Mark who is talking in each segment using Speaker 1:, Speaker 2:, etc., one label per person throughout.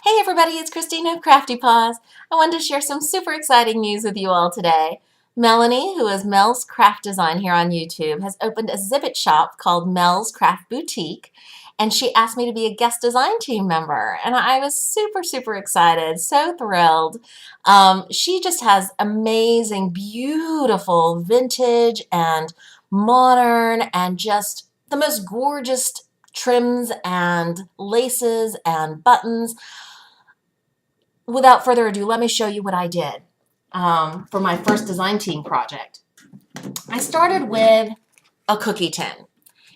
Speaker 1: Hey everybody, it's Christina of Crafty Paws. I wanted to share some super exciting news with you all today. Melanie, who is Mel's Craft Design here on YouTube, has opened a Zibbet shop called MelsCraftBoutique, and she asked me to be a guest design team member, and I was super excited, so thrilled. She just has amazing, beautiful vintage and modern and just the most gorgeous trims and laces and buttons. Without further ado, let me show you what I did for my first design team project. I started with a cookie tin.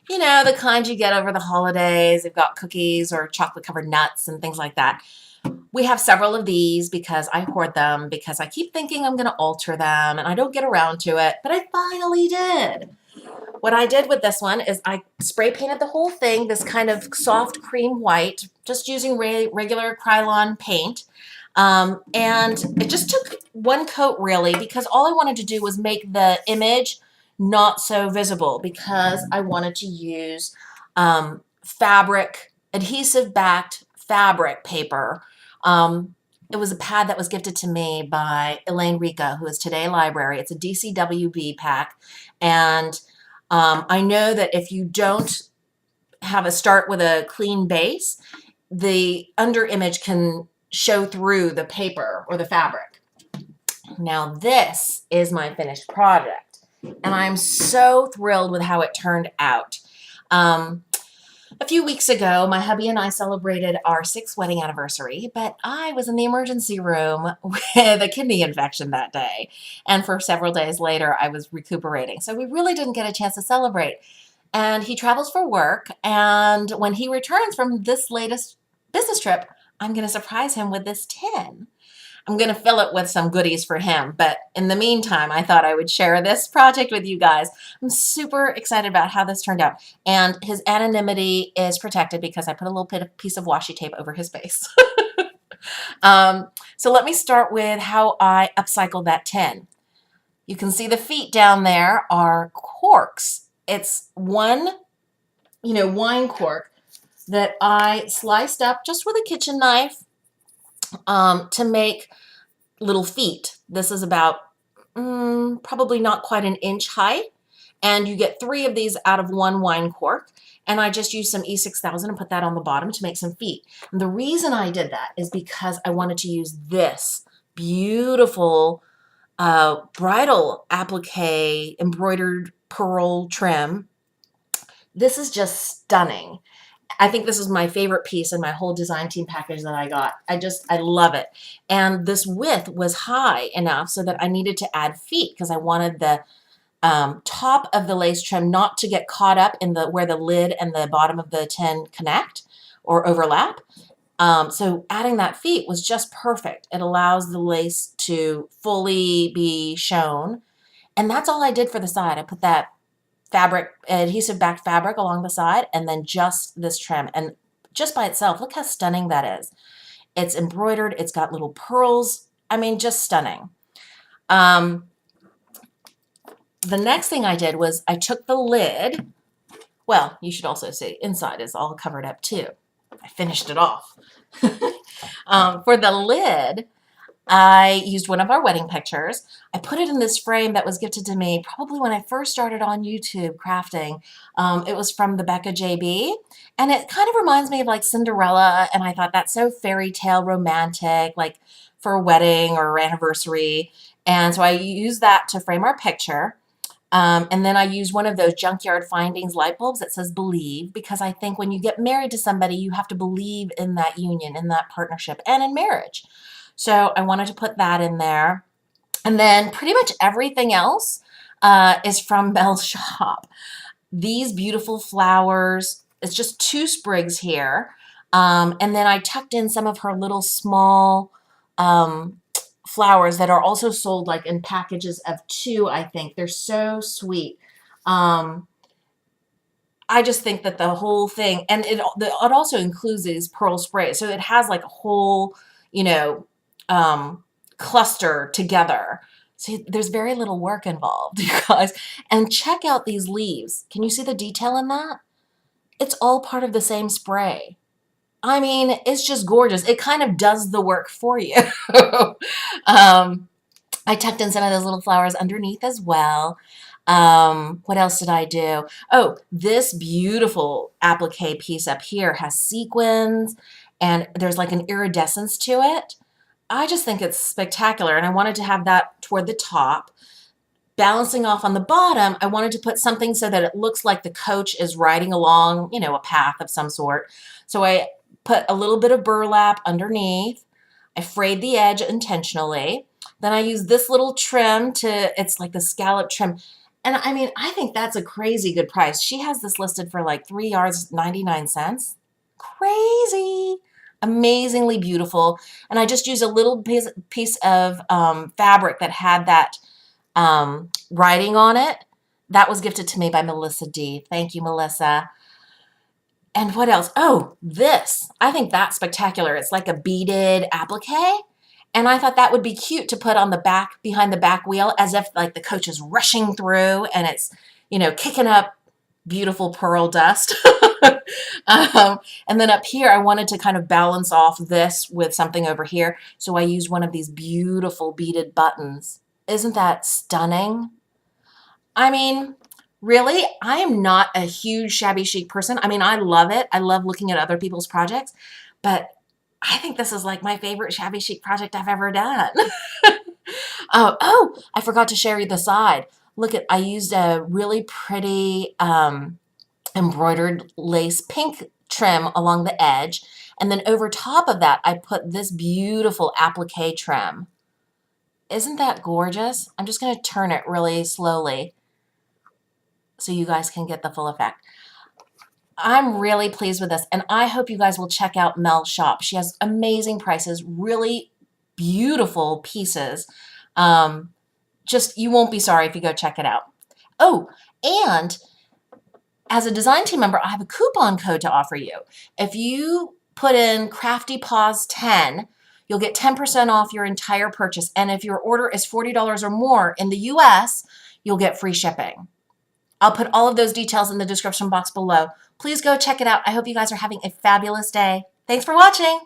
Speaker 1: You know, the kind you get over the holidays. They've got cookies or chocolate covered nuts and things like that. We have several of these because I hoard them because I keep thinking I'm going to alter them and I don't get around to it, but I finally did. What I did with this one is I spray painted the whole thing this kind of soft cream white, just using regular Krylon paint. And it just took one coat really because all I wanted to do was make the image not so visible because I wanted to use fabric, adhesive backed fabric paper. It was a pad that was gifted to me by Elaine Rica, who is Today Library. It's a DCWB pack. And I know that if you don't have a start with a clean base, the under image can show through the paper or the fabric. Now this is my finished project and I'm so thrilled with how it turned out. A few weeks ago, my hubby and I celebrated our 6th wedding anniversary, but I was in the emergency room with a kidney infection that day. And for several days later, I was recuperating. So we really didn't get a chance to celebrate. And he travels for work. And when he returns from this latest business trip, I'm going to surprise him with this tin. I'm going to fill it with some goodies for him, but in the meantime, I thought I would share this project with you guys. I'm super excited about how this turned out, and his anonymity is protected because I put a little piece of washi tape over his face. So let me start with how I upcycled that tin. You can see the feet down there are corks. It's one, wine cork that I sliced up just with a kitchen knife to make little feet. This is about probably not quite an inch high, and you get 3 of these out of one wine cork, and I just used some E6000 and put that on the bottom to make some feet. And the reason I did that is because I wanted to use this beautiful bridal applique embroidered pearl trim. This is just stunning. I think this is my favorite piece in my whole design team package that I got. I love it. And this width was high enough so that I needed to add feet because I wanted the top of the lace trim not to get caught up in where the lid and the bottom of the tin connect or overlap. So adding that feet was just perfect. It allows the lace to fully be shown. And that's all I did for the side. I put that fabric, adhesive backed fabric along the side, and then just this trim. And just by itself, look how stunning that is. It's embroidered, it's got little pearls. I mean, just stunning. The next thing I did was I took the lid. Well, you should also see inside is all covered up too. I finished it off. For the lid, I used one of our wedding pictures. I put it in this frame that was gifted to me probably when I first started on YouTube crafting. It was from the Becca JB, and it kind of reminds me of like Cinderella, and I thought that's so fairy tale romantic, like for a wedding or anniversary. And so I used that to frame our picture. And then I used one of those Junkyard Findings light bulbs that says believe, because I think when you get married to somebody, you have to believe in that union, in that partnership, and in marriage. So I wanted to put that in there. And then pretty much everything else is from Mel's shop. These beautiful flowers, it's just 2 sprigs here. And then I tucked in some of her little small flowers that are also sold like in packages of 2, I think. They're so sweet. I just think that the whole thing, and it also includes these pearl sprays. So it has like a whole, cluster together. See, there's very little work involved, you guys. And check out these leaves. Can you see the detail in that? It's all part of the same spray. I mean, it's just gorgeous. It kind of does the work for you. um, I tucked in some of those little flowers underneath as well. What else did I do? Oh, this beautiful applique piece up here has sequins and there's like an iridescence to it. I just think it's spectacular, and I wanted to have that toward the top. Balancing off on the bottom, I wanted to put something so that it looks like the coach is riding along, you know, a path of some sort. So I put a little bit of burlap underneath. I frayed the edge intentionally. Then I used this little trim it's like the scallop trim. And I mean, I think that's a crazy good price. She has this listed for like 3 yards, 99 cents. Crazy. Amazingly beautiful. And I just used a little piece of fabric that had that writing on it. That was gifted to me by Melissa D. Thank you, Melissa. And what else? Oh, this. I think that's spectacular. It's like a beaded applique. And I thought that would be cute to put on the back, behind the back wheel, as if like the coach is rushing through and it's, you know, kicking up beautiful pearl dust. And then up here, I wanted to kind of balance off this with something over here. So I used one of these beautiful beaded buttons. Isn't that stunning? I mean, really, I am not a huge shabby chic person. I mean, I love it. I love looking at other people's projects, but I think this is like my favorite shabby chic project I've ever done. Oh, I forgot to share you the side. Look I used a really pretty embroidered lace pink trim along the edge. And then over top of that, I put this beautiful applique trim. Isn't that gorgeous? I'm just going to turn it really slowly so you guys can get the full effect. I'm really pleased with this, and I hope you guys will check out Mel's shop. She has amazing prices, really beautiful pieces. Just, you won't be sorry if you go check it out. Oh, and as a design team member, I have a coupon code to offer you. If you put in Crafty Paws 10, you'll get 10% off your entire purchase. And if your order is $40 or more in the US, you'll get free shipping. I'll put all of those details in the description box below. Please go check it out. I hope you guys are having a fabulous day. Thanks for watching.